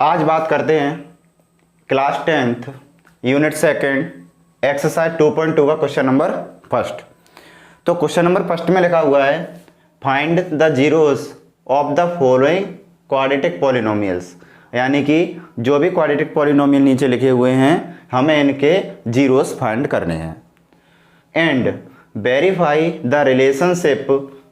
आज बात करते हैं class 10th unit second exercise 2.2 का क्वेश्चन नंबर फर्स्ट। तो क्वेश्चन नंबर फर्स्ट में लिखा हुआ है find the zeros of the following quadratic polynomials, यानी कि जो भी क्वाड्रेटिक पॉलिनोमियल नीचे लिखे हुए हैं हमें इनके जीरोस फाइंड करने हैं। And verify the relationship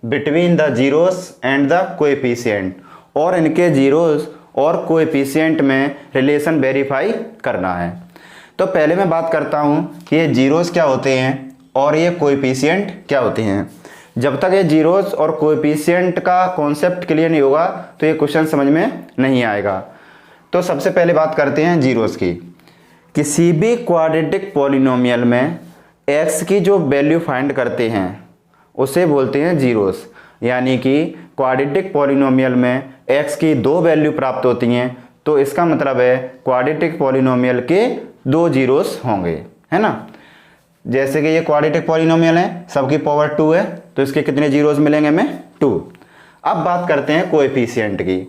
between the zeros and the coefficient, और इनके जीरोस और कोएफिशिएंट में रिलेशन वेरीफाई करना है। तो पहले मैं बात करता हूँ कि ये जीरोस क्या होते हैं और ये कोएफिशिएंट क्या होते हैं। जब तक ये जीरोस और कोएफिशिएंट का कॉन्सेप्ट क्लियर नहीं होगा तो ये क्वेश्चन समझ में नहीं आएगा। तो सबसे पहले बात करते हैं जीरोस की। किसी भी क्वाड्रेटिक पॉलिनोमियल में x की जो वैल्यू फाइंड करते हैं उसे बोलते हैं जीरोस, यानी कि क्वाड्रेटिक पॉलिनोमियल में x की दो वैल्यू प्राप्त होती हैं तो इसका मतलब है क्वाड्रेटिक पॉलिनोमियल के दो जीरोस होंगे, है ना। जैसे कि ये क्वाड्रेटिक पॉलिनोमियल है, सबकी पावर 2 है तो इसके कितने जीरोस मिलेंगे हमें 2। अब बात करते हैं कोएफिशिएंट की।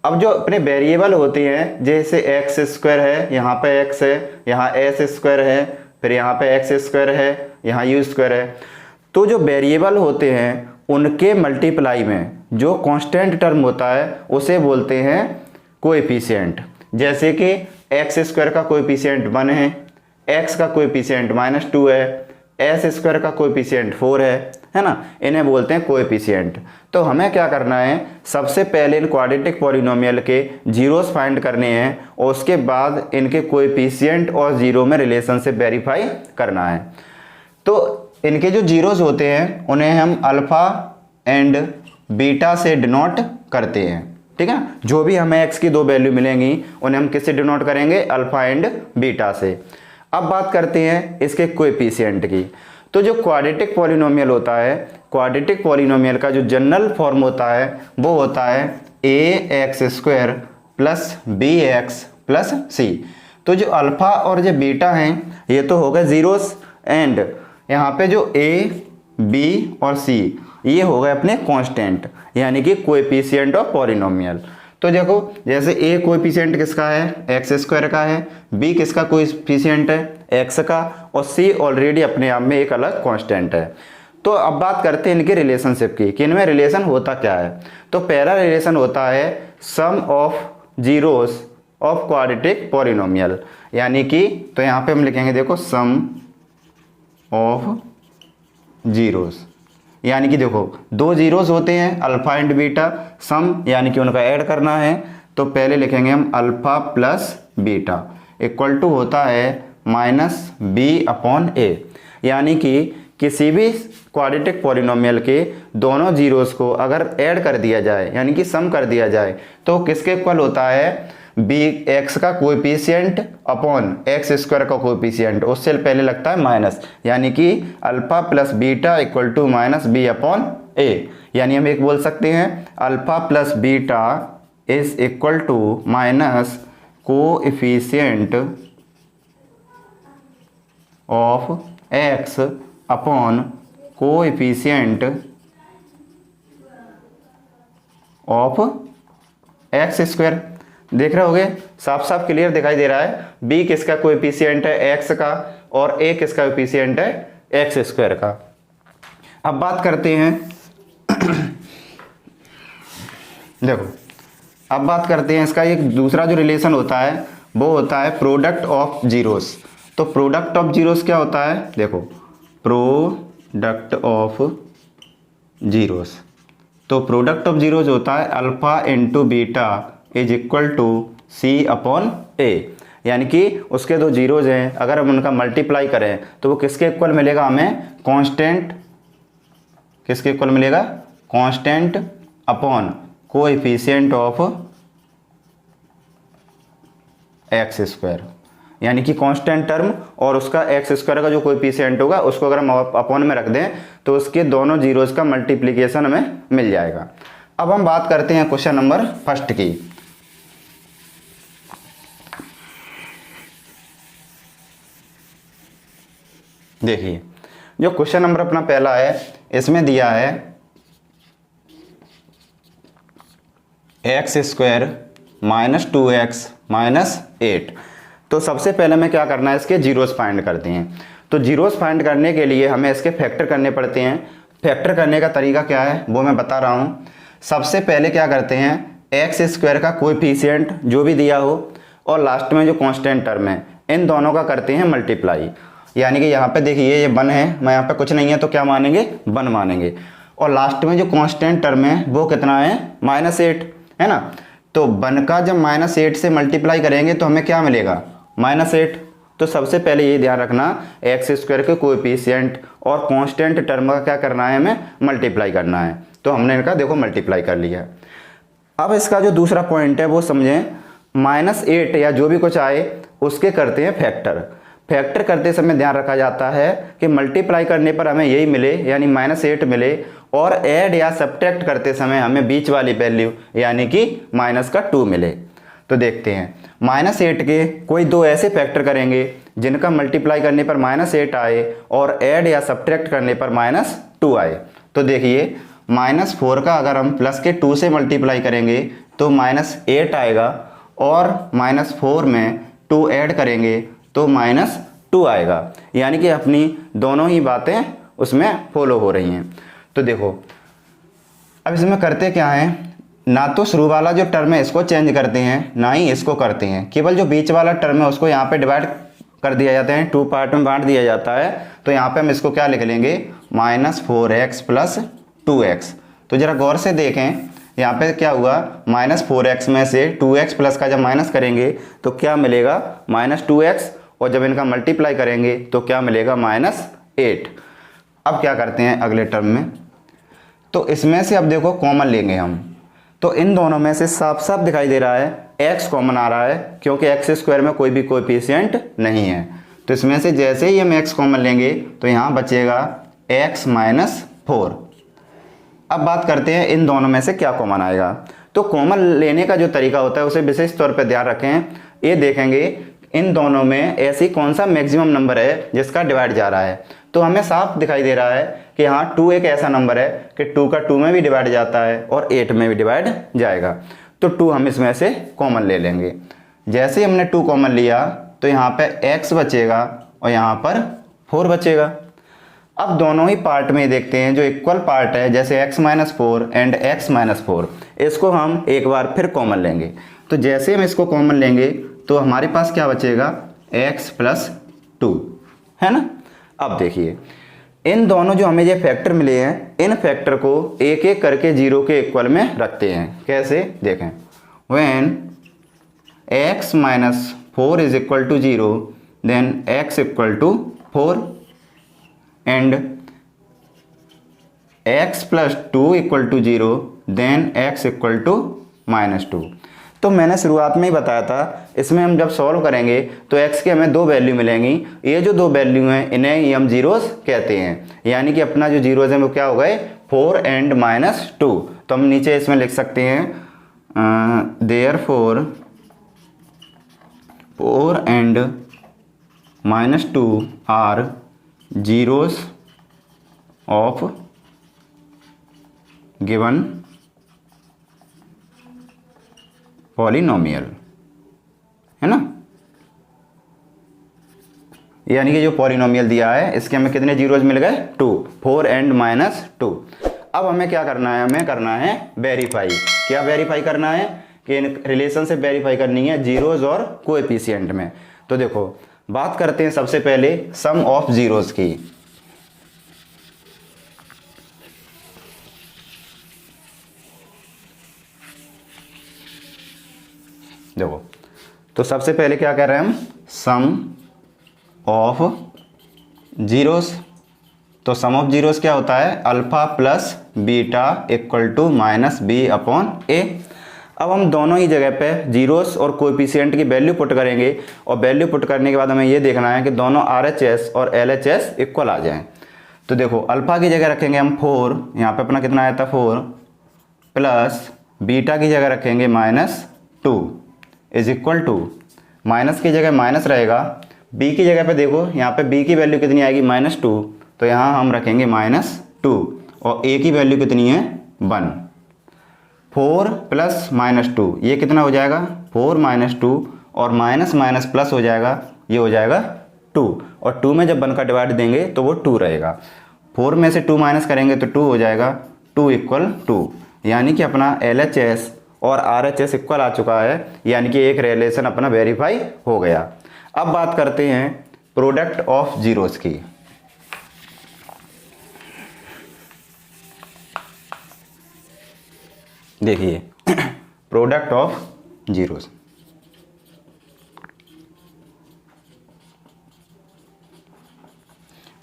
अब जो अपने वेरिएबल होते हैं जैसे एक्स स्क्वायर है, यहाँ पे x है, यहाँ एस स्क्वायर है, फिर यहाँ पे एक्स स्क्वायर है, यहाँ यू स्क्वायर है, तो जो वेरिएबल होते हैं उनके मल्टीप्लाई में जो कांस्टेंट टर्म होता है उसे बोलते हैं कोएफिशिएंट। जैसे कि एक्स स्क्वायर का कोएफिशिएंट 1 है, एक्स का कोएफिशिएंट -2 है, एस स्क्वायर का कोएफिशिएंट 4 है ना, इन्हें बोलते हैं कोएफिशिएंट। तो हमें क्या करना है, सबसे पहले इन क्वाड्रेटिक पॉलिनोमियल के जीरोस फाइंड करने हैं और उसके बाद इनके कोएफिशिएंट और जीरो में रिलेशनशिप वेरीफाई करना है। तो इनके जो जीरोस होते हैं उन्हें हम अल्फा एंड बीटा से डिनोट करते हैं, ठीक है। जो भी हमें x की दो वैल्यू मिलेंगी उन्हें हम किससे डिनोट करेंगे, अल्फा एंड बीटा से। अब बात करते हैं इसके कोएफिशिएंट की। तो जो क्वाड्रेटिक पॉलिनोमियल होता है, क्वाड्रेटिक पॉलिनोमियल का जो जनरल फॉर्म होता है वो होता है ax² plus bx plus c। तो जो अल्फा और जो बीटा हैं ये तो हो गए जीरोस, एंड यहाँ पे जो a, b और c ये हो गए अपने कांस्टेंट, यानी कि कोएफिशिएंट ऑफ पॉलिनोमियल। तो देखो जैसे a कोएफिशिएंट किसका है, x² का है, b किसका कोएफिशिएंट है, x का, और c ऑलरेडी अपने आप में एक अलग कांस्टेंट है। तो अब बात करते हैं इनके रिलेशनशिप की कि इनमें रिलेशन होता क्या है। तो पहला रिलेशन होता है sum of zeros of quadratic polynomial, यानी कि तो यहाँ पे हम लिखेंगे देखो सम ऑफ जीरोस, यानी कि देखो दो जीरोस होते हैं अल्फा एंड बीटा, सम यानी कि उनका ऐड करना है। तो पहले लिखेंगे हम alpha plus beta equal to होता है -b/a, यानी कि किसी भी क्वाड्रेटिक पॉलिनोमियल के दोनों जीरोस को अगर ऐड कर दिया जाए यानी कि सम कर दिया जाए तो किसके इक्वल होता है, x का कोएफिशिएंट अपॉन x² का कोएफिशिएंट, उससे पहले लगता है माइनस, यानी कि alpha plus beta equal to -b/a। यानी हम एक बोल सकते हैं alpha plus beta is equal to minus coefficient of x upon coefficient of x²। देख रहे होगे साफ साफ क्लियर दिखाई दे रहा है। b किसका कोएफिशिएंट है, x का, और a किसका कोएफिशिएंट है, x² का। अब बात करते हैं देखो अब बात करते हैं इसका एक दूसरा जो रिलेशन होता है वो होता है प्रोडक्ट ऑफ जीरोस। तो प्रोडक्ट ऑफ जीरोस क्या होता है, देखो प्रोडक्ट ऑफ जीरोस। तो प्रोडक्ट ऑफ जीरोस होता है alpha into beta is equal to c/a, यानी कि उसके दो जीरोज हैं अगर हम उनका मल्टीप्लाई करें तो वो किसके इक्वल मिलेगा हमें, कांस्टेंट, किसके इक्वल मिलेगा, constant upon coefficient of x², यानी कि कांस्टेंट टर्म और उसका x² का जो कोएफिशिएंट होगा उसको अगर हम अपॉन में रख दें तो उसके दोनों जीरोज का मल्टीप्लिकेशन हमें मिल जाएगा। अब हम बात करते हैं क्वेश्चन नंबर फर्स्ट की। देखिए जो क्वेश्चन नंबर अपना पहला है इसमें दिया है x² -2x -8। तो सबसे पहले हमें क्या करना है, इसके जीरोस फाइंड करते हैं। तो जीरोस फाइंड करने के लिए हमें इसके फैक्टर करने पड़ते हैं। फैक्टर करने का तरीका क्या है वो मैं बता रहा हूँ। सबसे पहले क्या करते हैं, एक्स स्क्वायर का कोएफिशिएंट जो भी दिया हो और लास्ट में जो कांस्टेंट टर्म है, इन दोनों का करते हैं मल्टीप्लाई। यानी कि यहाँ पे देखिए ये 1 है, मैं यहाँ पे कुछ नहीं है तो क्या मानेंगे, 1 मानेंगे। और लास्ट में जो कांस्टेंट टर्म है वो कितना है, -8 है ना। तो 1 का जब -8 से मल्टीप्लाई करेंगे तो हमें क्या मिलेगा, -8। तो सबसे पहले ये ध्यान रखना, एक्स स्क्वायर के कोएफिशिएंट और कांस्टेंट टर्म का क्या करना है, हमें मल्टीप्लाई करना है। तो हमने इनका देखो मल्टीप्लाई कर लिया। अब इसका जो दूसरा पॉइंट है वो समझें, -8 या जो भी कुछ आए उसके करते हैं फैक्टर। फैक्टर करते समय ध्यान रखा जाता है कि मल्टीप्लाई करने पर हमें यही मिले यानी -8 मिले, और ऐड या सब्ट्रैक्ट करते समय हमें बीच वाली वैल्यू यानी कि -2 मिले। तो देखते हैं, -8 के कोई दो ऐसे फैक्टर करेंगे जिनका मल्टीप्लाई करने पर -8 आए और ऐड या सब्ट्रैक्ट करने पर -2 आए। तो देखिए -4 का अगर हम प्लस के 2 से मल्टीप्लाई करेंगे तो -8 आएगा, और -4 में 2 ऐड करेंगे तो -2 आएगा। यानी कि अपनी दोनों ही बातें उसमें फॉलो हो रही हैं। तो देखो अब इसमें करते क्या है, ना तो शुरू वाला जो टर्म है इसको चेंज करते हैं, ना ही इसको करते हैं। केवल जो बीच वाला टर्म है उसको यहाँ पे डिवाइड कर दिया जाता है, 2 पार्ट में बांट दिया जाता है। तो यहाँ पे हम इसको क्या लिख लेंगे, -4x + 2x। तो जरा गौर से देखें, यहाँ पे क्या हुआ, -4x में से 2x प्लस का जब माइनस करेंगे तो क्या मिलेगा, -2x, और जब इनका मल्टीप्लाई करेंगे तो क्या मिलेगा, -8। अब क्या करते हैं अगले टर्म में, तो इसमें से अब देखो कॉमन लेंगे हम। तो इन दोनों में से साफ साफ दिखाई दे रहा है x कॉमन आ रहा है, क्योंकि एक्स स्क्वायर में कोई भी कोएफिशिएंट नहीं है। तो इसमें से जैसे ही हम x कॉमन लेंगे तो यहाँ बचेगा x - 4। अब बात करते हैं इन दोनों में से क्या कॉमन आएगा। तो कॉमन लेने का जो तरीका होता है उसे विशेष तौर पर ध्यान रखें। ये देखेंगे इन दोनों में ऐसी कौन सा मैक्सिमम नंबर है जिसका डिवाइड जा रहा है। तो हमें साफ दिखाई दे रहा है कि हाँ 2 एक ऐसा नंबर है कि 2 का 2 में भी डिवाइड जाता है और 8 में भी डिवाइड जाएगा। तो 2 हम इसमें से कॉमन ले लेंगे। जैसे ही हमने 2 कॉमन लिया तो यहाँ पे x बचेगा और यहाँ पर 4 बचेगा। अब दोनों ही पार्ट में देखते हैं, जो इक्वल पार्ट है जैसे x - 4 एंड x - 4, इसको हम एक बार फिर कॉमन लेंगे। तो जैसे हम इसको कॉमन लेंगे तो हमारे पास क्या बचेगा, x + 2 है ना। अब देखिए इन दोनों जो हमें ये फैक्टर मिले हैं, इन फैक्टर को एक एक करके 0 के इक्वल में रखते हैं। कैसे देखें, when x - 4 = 0 then x = 4 and x + 2 = 0 then x = -2। तो मैंने शुरुआत में ही बताया था, इसमें हम जब सॉल्व करेंगे तो x के हमें 2 वैल्यू मिलेंगी। ये जो 2 वैल्यू हैं इन्हें ही हम जीरोस कहते हैं। यानी कि अपना जो जीरोस है वो क्या हो गए, 4 एंड -2। तो हम नीचे इसमें लिख सकते हैं therefore 4 and -2 are zeros of given polynomial, है ना। यानी कि जो पॉलिनोमियल दिया है इसके हमें कितने जीरोज मिल गए, 2, 4 एंड -2। अब हमें क्या करना है, हमें करना है वेरीफाई। क्या वेरीफाई करना है कि इन रिलेशन से वेरीफाई करनी है जीरोज और कोएफिशिएंट में। तो देखो बात करते हैं सबसे पहले सम ऑफ जीरोज की। देखो तो सबसे पहले क्या कर रहे हैं हम, सम ऑफ जीरोस। तो सम ऑफ जीरोस क्या होता है, alpha plus beta equal to -b/a। अब हम दोनों ही जगह पे जीरोस और कोएफिशिएंट की वैल्यू पुट करेंगे, और वैल्यू पुट करने के बाद हमें ये देखना है कि दोनों RHS और LHS इक्वल आ जाएं। तो देखो अल्फा की जगह रखेंगे हम 4, यहाँ पे अपना कितना आया था 4, प्लस बीटा की जगह रखेंगे -2 इज इक्वल टू, माइनस की जगह माइनस रहेगा, b की जगह पे देखो यहाँ पे b की वैल्यू कितनी आएगी -2, तो यहाँ हम रखेंगे -2 और a की वैल्यू कितनी है 1। 4 प्लस -2 ये कितना हो जाएगा 4 - 2 और माइनस माइनस प्लस हो जाएगा, ये हो जाएगा 2 और 2 में जब 1 का डिवाइड देंगे तो वो 2 रहेगा। 4 में से 2 माइनस करेंगे तो 2 हो जाएगा, 2 = 2, यानी कि अपना LHS और RHS इक्वल आ चुका है, यानी कि एक रिलेशन अपना वेरीफाई हो गया। अब बात करते हैं प्रोडक्ट ऑफ जीरोस की। देखिए प्रोडक्ट ऑफ जीरोस,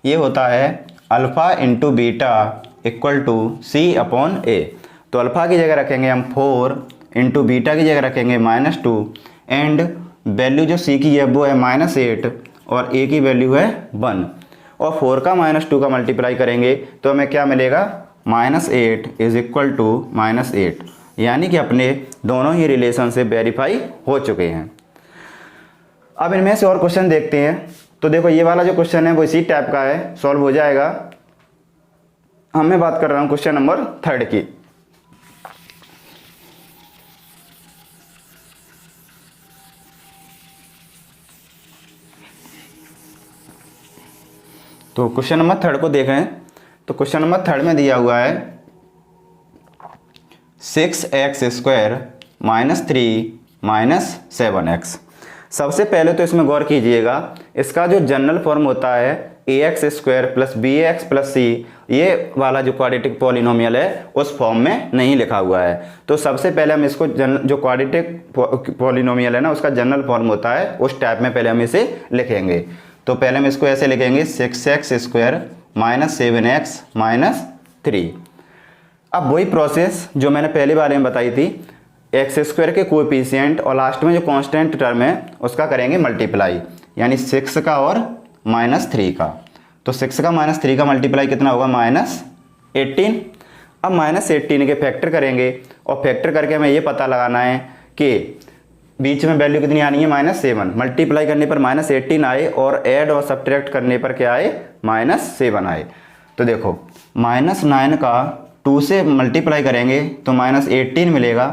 ये होता है alpha into beta equal to C/A। तो अल्फ़ा की जगह रखेंगे हम 4 इंटू बीटा की जगह रखेंगे -2 एंड वैल्यू जो C की है वो है -8 और A की वैल्यू है 1 और 4 का -2 का मल्टीप्लाई करेंगे तो हमें क्या मिलेगा -8 = -8, यानी कि अपने दोनों ही रिलेशन से वेरीफाई हो चुके हैं। अब इनमें से और क्वेश्चन देखते हैं। तो देखो ये वाला जो क्वेश्चन है वो इसी टाइप का है, सॉल्व हो जाएगा। मैं बात कर रहा हूँ क्वेश्चन नंबर 3 की। तो क्वेश्चन नंबर 3 को देखें तो क्वेश्चन नंबर 3 में दिया हुआ है 6x² - 3 - 7x। सबसे पहले तो इसमें गौर कीजिएगा, इसका जो जनरल फॉर्म होता है ax² + bx + c, ये वाला जो क्वाड्रेटिक पॉलिनोमियल है उस फॉर्म में नहीं लिखा हुआ है। तो सबसे पहले हम इसको जो क्वाड्रेटिक पॉलिनोमियल है ना उसका जनरल फॉर्म होता है उस टाइप में पहले हम इसे लिखेंगे। तो पहले हम इसको ऐसे लिखेंगे 6x² - 7x - 3। अब वही प्रोसेस जो मैंने पहले बारे में बताई थी, x² के कोएफिशिएंट और लास्ट में जो कांस्टेंट टर्म है उसका करेंगे मल्टीप्लाई, यानी 6 का और -3 का। तो 6 का -3 का मल्टीप्लाई कितना होगा -18। अब -18 के फैक्टर करेंगे और फैक्टर करके हमें ये पता लगाना है कि बीच में वैल्यू कितनी आनी है -7। मल्टीप्लाई करने पर -18 आए और ऐड और सब्ट्रैक्ट करने पर क्या आए -7 आए। तो देखो -9 का 2 से मल्टीप्लाई करेंगे तो -18 मिलेगा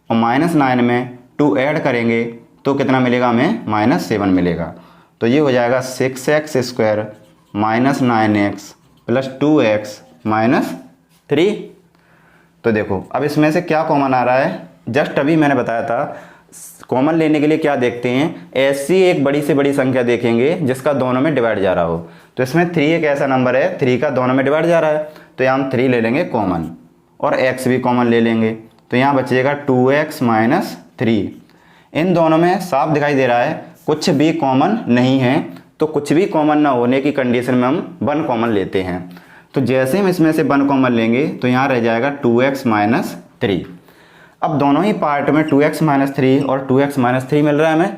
और -9 में 2 ऐड करेंगे तो कितना मिलेगा हमें -7 मिलेगा। तो ये हो जाएगा 6x² - 9x + 2x - 3। तो देखो अब इसमें से क्या कॉमन आ रहा है, जस्ट अभी मैंने बताया था कॉमन लेने के लिए क्या देखते हैं, ऐसी एक बड़ी से बड़ी संख्या देखेंगे जिसका दोनों में डिवाइड जा रहा हो। तो इसमें 3 एक ऐसा नंबर है 3 का दोनों में डिवाइड जा रहा है, तो यहाँ हम 3 ले लेंगे कॉमन और x भी कॉमन ले लेंगे। तो यहाँ बचेगा 2x - 3। इन दोनों में साफ दिखाई दे रहा है कुछ भी कॉमन नहीं है, तो कुछ भी कॉमन ना होने की कंडीशन में हम 1 कॉमन लेते हैं। तो जैसे हम इसमें से 1 कॉमन लेंगे तो यहाँ रह जाएगा 2x - 3। अब दोनों ही पार्ट में 2x - 3 और 2x - 3 मिल रहा है हमें,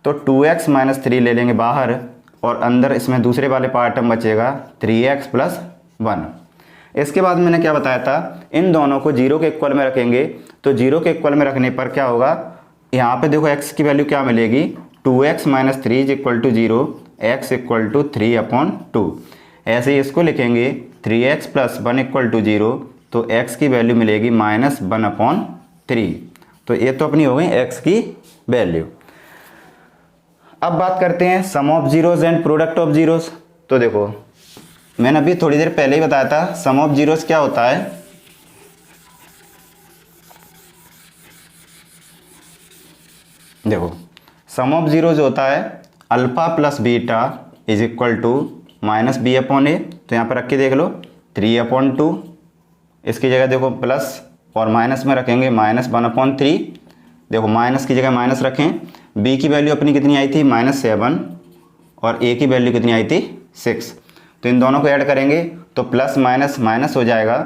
तो 2x - 3 ले लेंगे बाहर और अंदर इसमें दूसरे वाले पार्ट में बचेगा 3x + 1। इसके बाद मैंने क्या बताया था, इन दोनों को 0 के इक्वल में रखेंगे। तो 0 के इक्वल में रखने पर क्या होगा, यहाँ पे देखो x की वैल्यू क्या मिलेगी 2x - 3 = 0, x = 3/2। ऐसे ही इसको लिखेंगे 3x + 1 = 0, तो x की वैल्यू मिलेगी -1/3। तो ये तो अपनी हो गई x की वैल्यू। अब बात करते हैं sum of zeros and product of zeros. तो देखो मैंने अभी थोड़ी देर पहले ही बताया था सम ऑफ जीरोस क्या होता है। देखो सम ऑफ जीरोस होता है अल्फा + बीटा = -b/a। तो यहाँ पर रख के देख लो 3/2, इसकी जगह देखो प्लस और माइनस में रखेंगे -1/3। देखो माइनस की जगह माइनस रखें, b की वैल्यू अपनी कितनी आई थी -7 और a की वैल्यू कितनी आई थी 6। तो इन दोनों को ऐड करेंगे तो प्लस माइनस माइनस हो जाएगा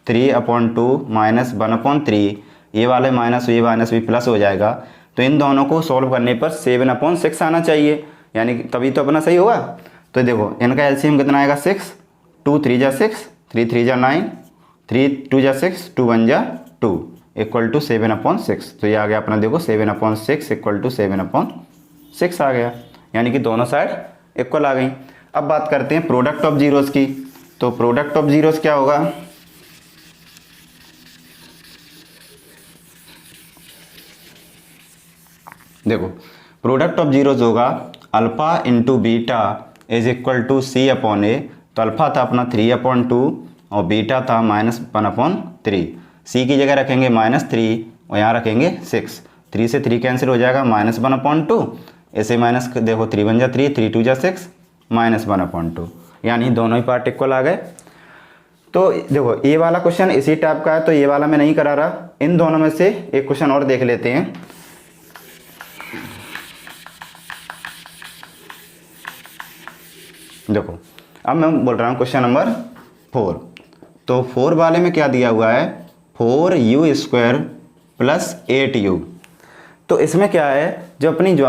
3/2 -1/3, ये वाले माइनस ये माइनस भी प्लस हो जाएगा। तो इन दोनों को सॉल्व करने पर 7/6 आना चाहिए, यानी तभी तो अपना सही होगा। तो देखो इनका एलसीएम कितना आएगा 6, 2 3 जा 6, 3 3 जा 9, 3 2 जा 6, 2 1 जा 2 = 7/6। तो ये आ गया अपना देखो 7/6 = 7/6 आ गया, यानी कि दोनों साइड इक्वल आ गई। अब बात करते हैं प्रोडक्ट ऑफ जीरोस की। तो प्रोडक्ट ऑफ जीरोस क्या होगा, देखो प्रोडक्ट ऑफ जीरोज होगा alpha into beta is equal to C upon A. तो अल्फ़ा था अपना 3/2 और बीटा था -1/3। सी की जगह रखेंगे -3 और यहाँ रखेंगे 6। 3 से 3 कैंसिल हो जाएगा, -1/2। ऐसे माइनस देखो 3 बन जा 3, 3 2 जा 6, -1/2। यानी दोनों ही पार्ट इक्वल आ गए। तो देखो ये वाला क्वेश्चन इसी टाइप का है, तो ये वाला मैं नहीं करा रहा। इन दोनों में से एक क्वेश्चन और देख लेते हैं। देखो अब मैं बोल रहा हूँ क्वेश्चन नंबर 4। तो 4 वाले में क्या दिया हुआ है, 4u² प्लस 8u। तो इसमें क्या है, जो अपनी जो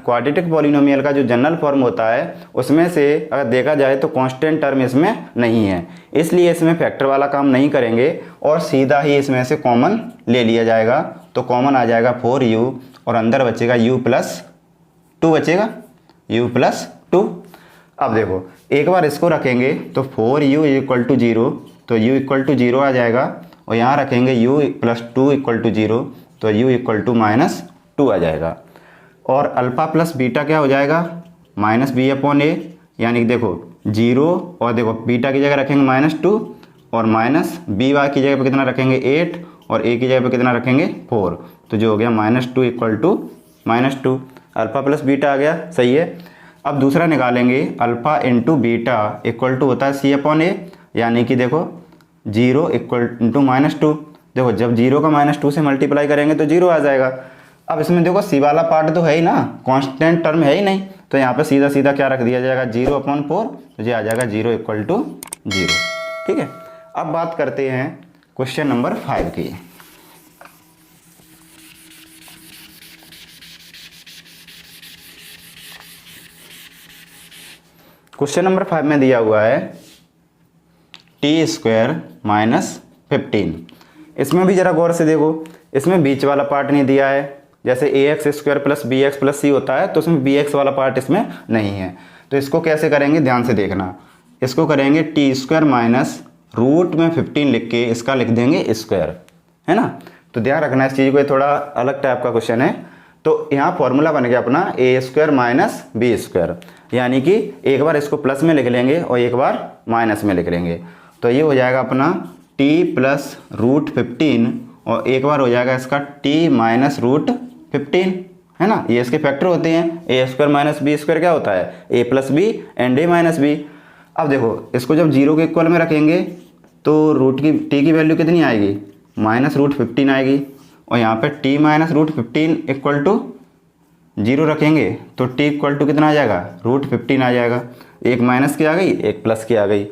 क्वाड्रेटिक पॉलिनोमियल का जो जनरल फॉर्म होता है उसमें से अगर देखा जाए तो कांस्टेंट टर्म इसमें नहीं है, इसलिए इसमें फैक्टर वाला काम नहीं करेंगे और सीधा ही इसमें से कॉमन ले लिया जाएगा। तो कॉमन आ जाएगा 4u और अंदर बचेगा u+2 बचेगा, u+2। अब देखो एक बार इसको रखेंगे तो 4u = 0, तो u = 0 आ जाएगा और यहाँ रखेंगे u+2 = 0, तो u = -2 आ जाएगा। और अल्फ़ा प्लस बीटा क्या हो जाएगा, -b/a। यानी कि देखो 0 और देखो बीटा की जगह रखेंगे -2 और -b की जगह पे कितना रखेंगे 8 और a की जगह पे कितना रखेंगे 4, तो जो हो गया -2 = -2। अल्फ़ा प्लस बीटा आ गया, सही है। अब दूसरा निकालेंगे alpha into beta equal to होता है c/a। यानी कि देखो 0 = -2। देखो जब 0 का -2 से मल्टीप्लाई करेंगे तो 0 आ जाएगा। अब इसमें देखो सी वाला पार्ट तो है ही ना, कांस्टेंट टर्म है ही नहीं, तो यहाँ पे सीधा सीधा क्या रख दिया जाएगा 0/4, तो ये आ जाएगा 0 = 0। ठीक है। अब बात करते हैं क्वेश्चन नंबर 5 की। क्वेश्चन नंबर 5 में दिया हुआ है t² - 15। इसमें भी ज़रा गौर से देखो, इसमें बीच वाला पार्ट नहीं दिया है। जैसे ax² + bx + c होता है तो उसमें bx वाला पार्ट इसमें नहीं है। तो इसको कैसे करेंगे ध्यान से देखना। इसको करेंगे t² - रूट में 15 लिख के इसका लिख देंगे स्क्वायर, है ना। तो ध्यान रखना इस चीज़ को, ये थोड़ा अलग टाइप का क्वेश्चन है। तो यहाँ फॉर्मूला बन गया अपना a² - b², यानी कि एक बार इसको प्लस में लिख लेंगे और एक बार माइनस में लिख लेंगे। तो ये हो जाएगा अपना t + √15 और एक बार हो जाएगा इसका t - √15, है ना। ये इसके फैक्टर होते हैं। a² - b² क्या होता है, a + b and a - b। अब देखो इसको जब 0 के इक्वल में रखेंगे तो t की वैल्यू कितनी आएगी, -√15 आएगी। और यहाँ पे t - √15 = 0 रखेंगे तो t = कितना आ जाएगा, √15 आ जाएगा। एक माइनस की आ गई, एक प्लस की आ गई।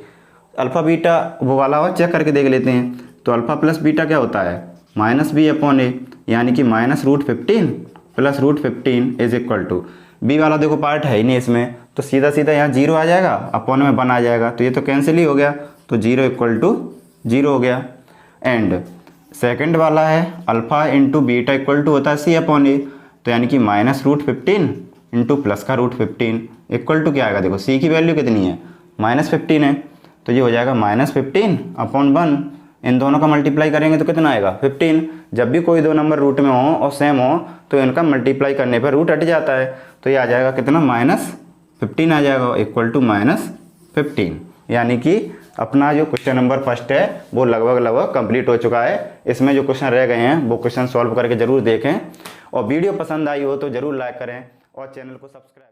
अल्फ़ा बीटा वो वाला और चेक करके देख लेते हैं। तो अल्फ़ा प्लस बीटा क्या होता है, -b/a, यानी कि -√15 + √15 = b वाला देखो पार्ट है ही नहीं इसमें, तो सीधा सीधा यहाँ 0 आ जाएगा, अपॉन में 1 आ जाएगा, तो ये तो कैंसिल ही हो गया। तो 0 = 0 हो गया। एंड सेकंड वाला है alpha into beta equal to होता है c/a, तो यानी कि -√15 इंटू प्लस का √15 इक्वल टू क्या आएगा, देखो c की वैल्यू कितनी है, -15 है, तो ये हो जाएगा -15/1। इन दोनों का मल्टीप्लाई करेंगे तो कितना आएगा 15। जब भी कोई दो नंबर रूट में हो और सेम हो तो इनका मल्टीप्लाई करने पर रूट हट जाता है, तो ये आ जाएगा कितना, -15 आ जाएगा =-15। यानी कि अपना जो क्वेश्चन नंबर फर्स्ट है वो लगभग कंप्लीट हो चुका है। इसमें जो क्वेश्चन रह गए हैं वो क्वेश्चन सॉल्व करके ज़रूर देखें और वीडियो पसंद आई हो तो ज़रूर लाइक करें और चैनल को सब्सक्राइब